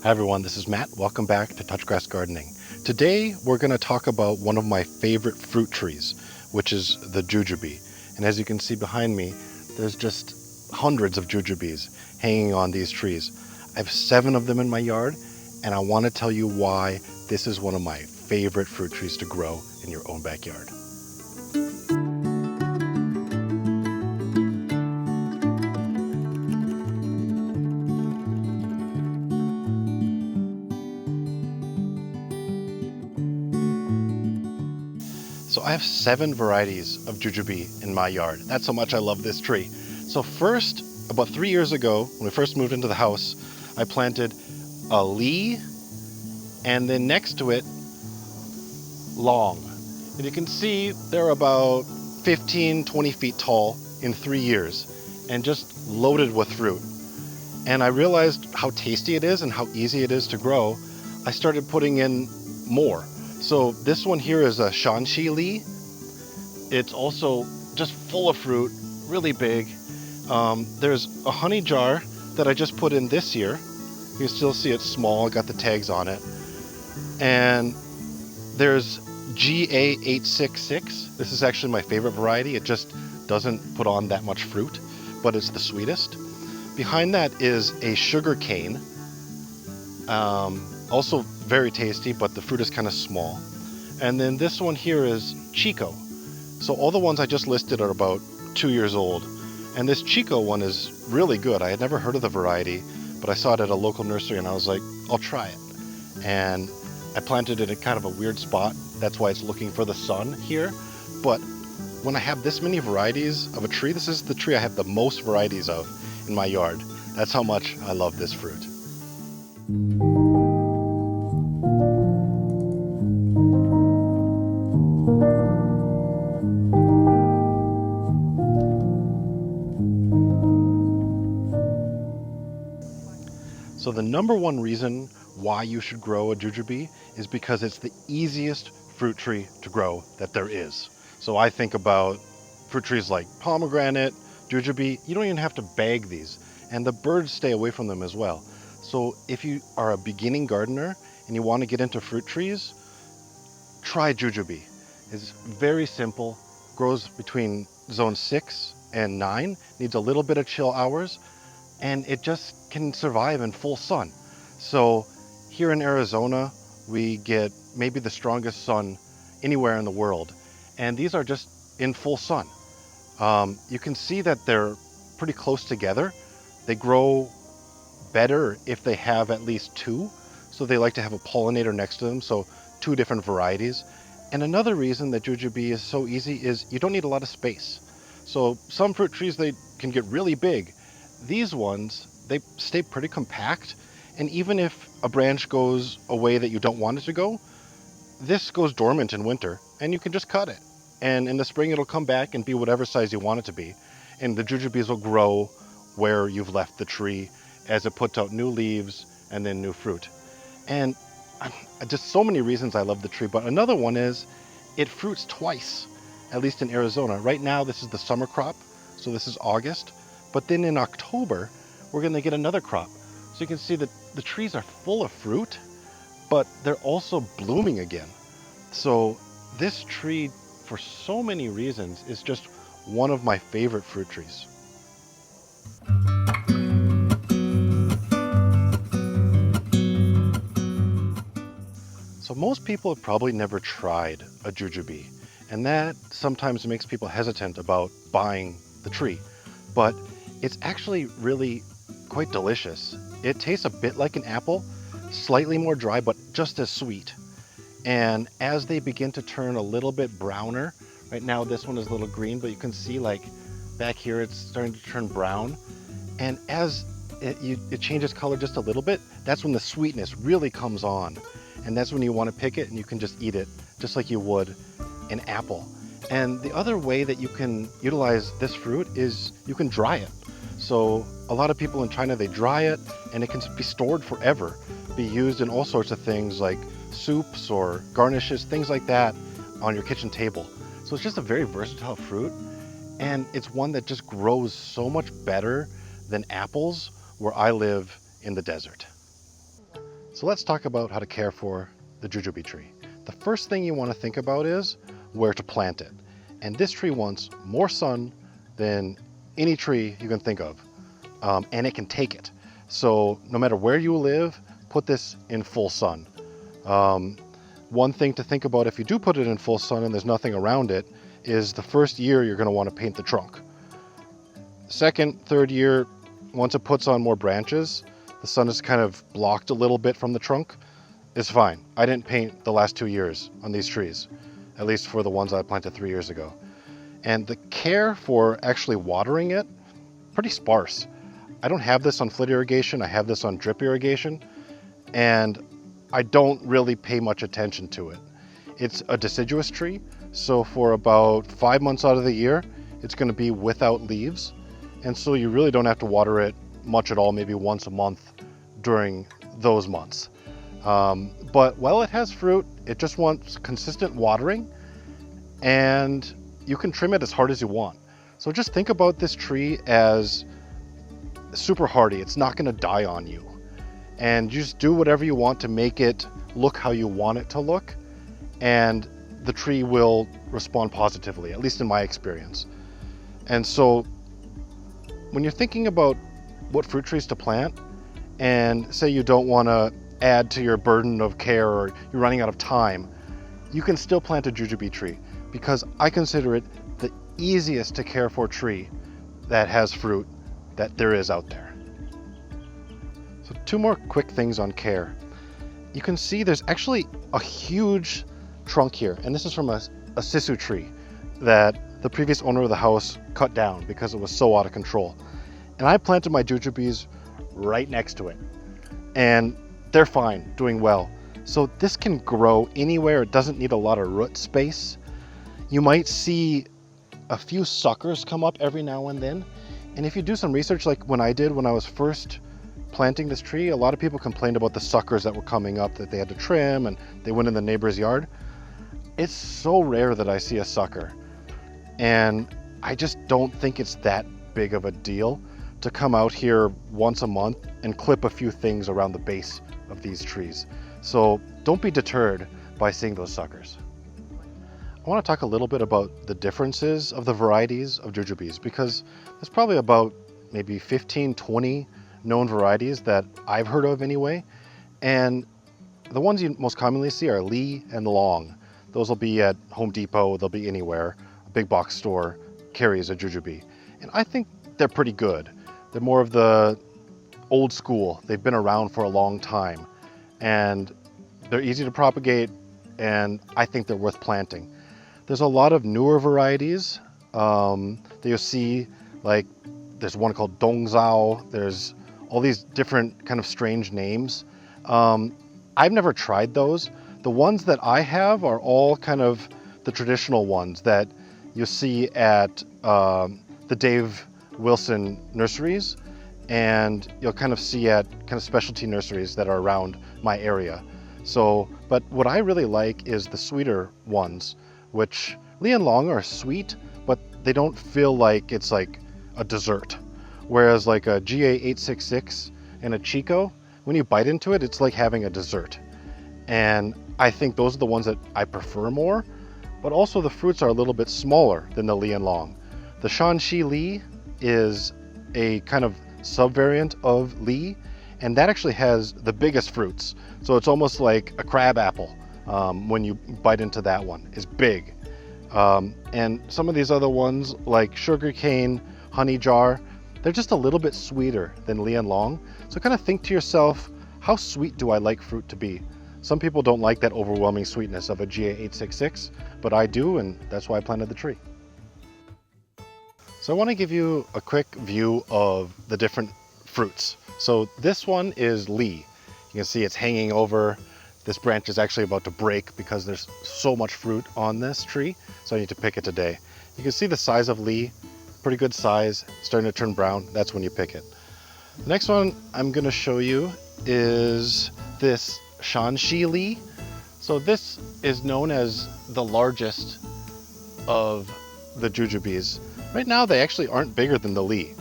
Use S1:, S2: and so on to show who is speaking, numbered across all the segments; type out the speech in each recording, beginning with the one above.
S1: Hi everyone, this is Matt. Welcome back to Touchgrass Gardening. Today we're going to talk about one of my favorite fruit trees, which is the jujube. And as you can see behind me, there's just hundreds of jujubes hanging on these trees. I have 7 of them in my yard, and I want to tell you why this is one of my favorite fruit trees to grow in your own backyard. So I have 7 varieties of jujube in my yard. That's how much I love this tree. So first, about 3 years ago, when we first moved into the house, I planted a Lee, and then next to it, Long. And you can see they're about 15, 20 feet tall in 3 years, and just loaded with fruit. And I realized how tasty it is and how easy it is to grow. I started putting in more. So this one here is a Shanxi Li. It's also just full of fruit, really big. There's a honey jar that I just put in this year. You can still see it's small, got the tags on it. And there's GA866. This is actually my favorite variety. It just doesn't put on that much fruit, but it's the sweetest. Behind that is a sugar cane. Also very tasty, but the fruit is kind of small. And then this one here is Chico. So all the ones I just listed are about 2 years old. And this Chico one is really good. I had never heard of the variety, but I saw it at a local nursery and I was like, I'll try it. And I planted it in kind of a weird spot. That's why it's looking for the sun here. But when I have this many varieties of a tree, this is the tree I have the most varieties of in my yard. That's how much I love this fruit. So the number one reason why you should grow a jujube is because it's the easiest fruit tree to grow that there is. So I think about fruit trees like pomegranate, jujube. You don't even have to bag these, and the birds stay away from them as well. So if you are a beginning gardener and you want to get into fruit trees, try jujube. It's very simple, grows between zone 6 and 9, needs a little bit of chill hours, and it just can survive in full sun. So here in Arizona, we get maybe the strongest sun anywhere in the world, and these are just in full sun. You can see that they're pretty close together. They grow better if they have at least 2, so they like to have a pollinator next to them, so 2 different varieties. And another reason that jujube is so easy is you don't need a lot of space. So some fruit trees, they can get really big. These ones, they stay pretty compact, and even if a branch goes a way that you don't want it to go, this goes dormant in winter, and you can just cut it. And in the spring, it'll come back and be whatever size you want it to be. And the jujubes will grow where you've left the tree as it puts out new leaves and then new fruit. And just so many reasons I love the tree, but another one is it fruits twice, at least in Arizona. Right now, this is the summer crop, so this is August. But then in October, we're going to get another crop. So you can see that the trees are full of fruit, but they're also blooming again. So this tree, for so many reasons, is just one of my favorite fruit trees. So most people have probably never tried a jujube, and that sometimes makes people hesitant about buying the tree. But it's actually really quite delicious. It tastes a bit like an apple, slightly more dry, but just as sweet. And as they begin to turn a little bit browner, right now this one is a little green, but you can see like back here it's starting to turn brown. And as it changes color just a little bit, that's when the sweetness really comes on. And that's when you want to pick it and you can just eat it just like you would an apple. And the other way that you can utilize this fruit is you can dry it. So a lot of people in China, they dry it and it can be stored forever, be used in all sorts of things like soups or garnishes, things like that on your kitchen table. So it's just a very versatile fruit, and it's one that just grows so much better than apples where I live in the desert. So let's talk about how to care for the jujube tree. The first thing you want to think about is where to plant it. And this tree wants more sun than any tree you can think of. And it can take it. So no matter where you live, put this in full sun. One thing to think about if you do put it in full sun and there's nothing around it is the first year you're going to want to paint the trunk. Second, third year, once it puts on more branches, the sun is kind of blocked a little bit from the trunk, is fine. I didn't paint the last 2 years on these trees, at least for the ones I planted 3 years ago. And the care for actually watering it, pretty sparse. I don't have this on flit irrigation, I have this on drip irrigation, and I don't really pay much attention to it. It's a deciduous tree, so for about 5 months out of the year, it's going to be without leaves, and so you really don't have to water it much at all, maybe once a month during those months. But while it has fruit, it just wants consistent watering, and you can trim it as hard as you want. So just think about this tree as super hardy. It's not going to die on you. And you just do whatever you want to make it look how you want it to look, and the tree will respond positively, at least in my experience. And so when you're thinking about what fruit trees to plant, and say you don't want to add to your burden of care or you're running out of time, you can still plant a jujube tree, because I consider it the easiest to care for tree that has fruit that there is out there. So 2 more quick things on care. You can see there's actually a huge trunk here, and this is from a sisu tree that the previous owner of the house cut down because it was so out of control. And I planted my jujubes right next to it, and they're fine, doing well. So this can grow anywhere. It doesn't need a lot of root space. You might see a few suckers come up every now and then. And if you do some research like when I did when I was first planting this tree, a lot of people complained about the suckers that were coming up that they had to trim and they went in the neighbor's yard. It's so rare that I see a sucker. And I just don't think it's that big of a deal to come out here once a month and clip a few things around the base of these trees. So don't be deterred by seeing those suckers. I want to talk a little bit about the differences of the varieties of jujubes, because there's probably about maybe 15, 20 known varieties that I've heard of anyway. And the ones you most commonly see are Lee and Long. Those will be at Home Depot, they'll be anywhere. A big box store carries a jujube. And I think they're pretty good. They're more of the old school. They've been around for a long time. And they're easy to propagate, and I think they're worth planting. There's a lot of newer varieties that you'll see, like there's one called Dongzhao. There's all these different kind of strange names. I've never tried those. The ones that I have are all kind of the traditional ones that you see at the Dave Wilson nurseries, and you'll kind of see at kind of specialty nurseries that are around my area. So, but what I really like is the sweeter ones, which Lee and Long are sweet, but they don't feel like it's like a dessert. Whereas like a GA866 and a Chico, when you bite into it, it's like having a dessert. And I think those are the ones that I prefer more, but also the fruits are a little bit smaller than the Lee and Long. The Shanxi Lee is a kind of subvariant of Lee, and that actually has the biggest fruits. So it's almost like a crab apple when you bite into that one. It's big. And some of these other ones like sugarcane, honey jar, they're just a little bit sweeter than Lee and Long. So kind of think to yourself, how sweet do I like fruit to be? Some people don't like that overwhelming sweetness of a GA866, but I do, and that's why I planted the tree. So I want to give you a quick view of the different fruits. So this one is Lee. You can see it's hanging over. This branch is actually about to break because there's so much fruit on this tree, so I need to pick it today. You can see the size of Lee, pretty good size, starting to turn brown. That's when you pick it. The next one I'm going to show you is this Shanxi Lee. So this is known as the largest of the jujubes. Right now they actually aren't bigger than the Lee,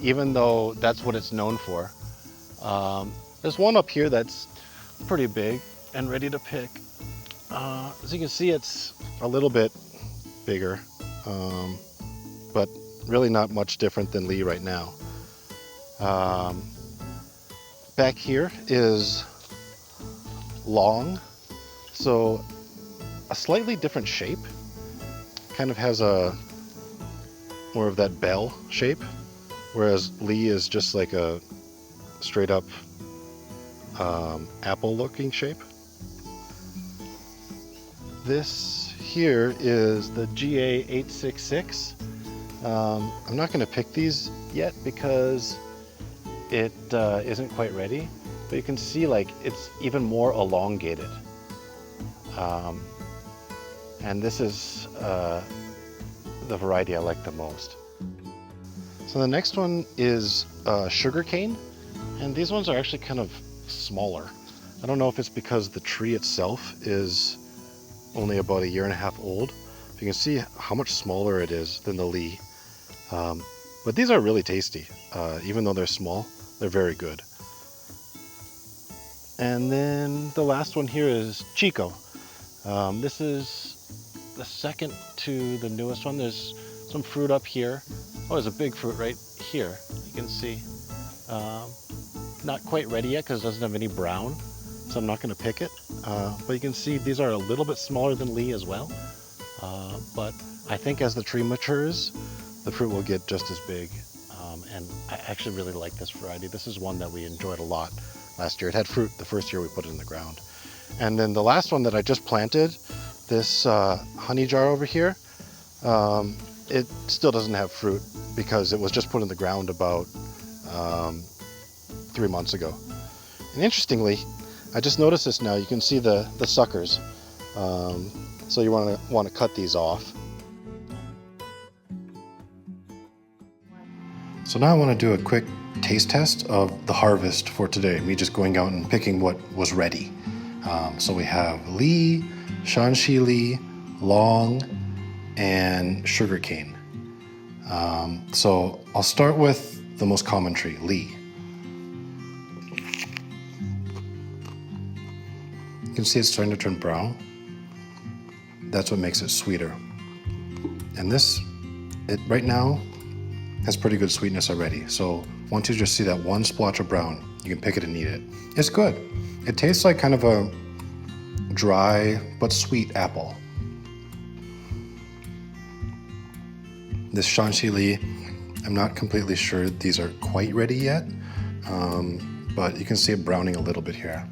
S1: even though that's what it's known for. There's one up here that's pretty big and ready to pick. As you can see, it's a little bit bigger, but really not much different than Lee right now. Back here is long, so a slightly different shape. Kind of has a more of that bell shape, whereas Lee is just like a straight up apple looking shape. This here is the GA866. I'm not going to pick these yet because it isn't quite ready, but you can see like it's even more elongated. And this is the variety I like the most. So the next one is sugarcane, and these ones are actually kind of smaller. I don't know if it's because the tree itself is only about 1.5 years old. You can see how much smaller it is than the Lee. But these are really tasty. Even though they're small, they're very good. And then the last one here is Chico. This is the second to the newest one. There's some fruit up here. Oh, there's a big fruit right here. You can see. Not quite ready yet because it doesn't have any brown, so I'm not going to pick it. But you can see these are a little bit smaller than Lee as well. But I think as the tree matures, the fruit will get just as big. And I actually really like this variety. This is one that we enjoyed a lot last year. It had fruit the first year we put it in the ground. And then the last one that I just planted, this honey jar over here, it still doesn't have fruit because it was just put in the ground about 3 months ago. And interestingly, I just noticed this now. You can see the suckers. So you want to cut these off. So now I want to do a quick taste test of the harvest for today. Me just going out and picking what was ready. So we have Lee, Shanxi Lee, Long, and sugarcane. So I'll start with the most common tree, Lee. You can see it's starting to turn brown. That's what makes it sweeter. And this, right now, has pretty good sweetness already. So once you just see that one splotch of brown, you can pick it and eat it. It's good. It tastes like kind of a dry but sweet apple. This Shanxi Li, I'm not completely sure these are quite ready yet, but you can see it browning a little bit here.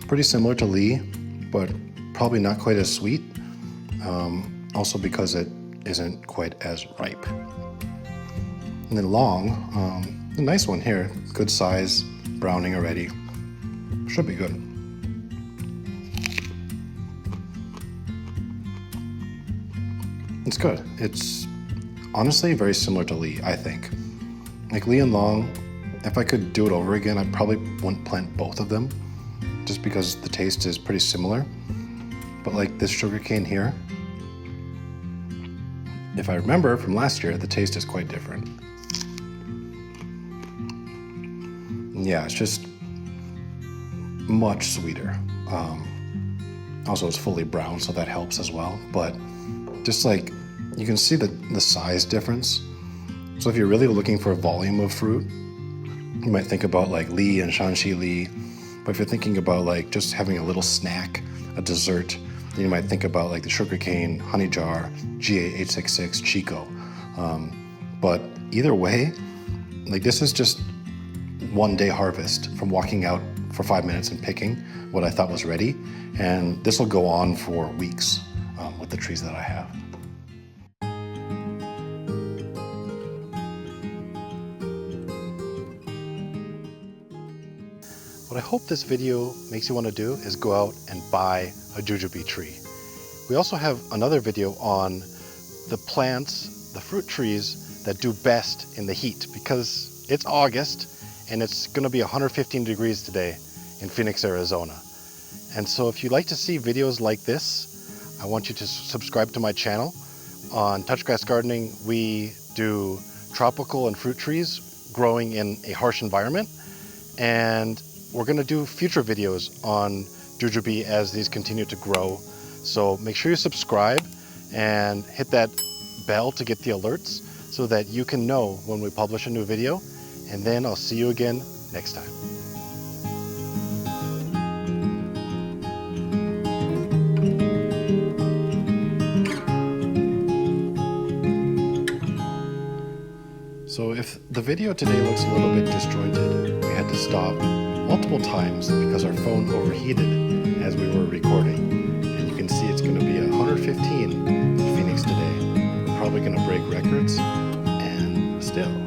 S1: Pretty similar to Lee, but probably not quite as sweet, also because it isn't quite as ripe. And then Long, a nice one here, good size, browning already, should be good. It's good. It's honestly very similar to Lee, I think. Like Lee and Long, if I could do it over again, I probably wouldn't plant both of them, just because the taste is pretty similar. But like this sugarcane here, if I remember from last year, the taste is quite different. Yeah, it's just much sweeter. Also, it's fully brown, so that helps as well. But just like, you can see the size difference. So if you're really looking for a volume of fruit, you might think about like Lee and Shanxi Li. But if you're thinking about like just having a little snack, a dessert, then you might think about like the sugarcane, honey jar, GA866, Chico. But either way, like this is just one day harvest from walking out for 5 minutes and picking what I thought was ready. And this will go on for weeks with the trees that I have. What I hope this video makes you want to do is go out and buy a jujube tree. We also have another video on the plants, the fruit trees that do best in the heat, because it's August and it's going to be 115 degrees today in Phoenix, Arizona. And so if you'd like to see videos like this, I want you to subscribe to my channel. On Touchgrass Gardening, we do tropical and fruit trees. growing in a harsh environment, and we're going to do future videos on jujube as these continue to grow. So make sure you subscribe and hit that bell to get the alerts so that you can know when we publish a new video, and then I'll see you again next time. So if the video today looks a little bit disjointed, we had to stop multiple times because our phone overheated as we were recording. And you can see it's going to be 115 in Phoenix today. We're probably going to break records, and still,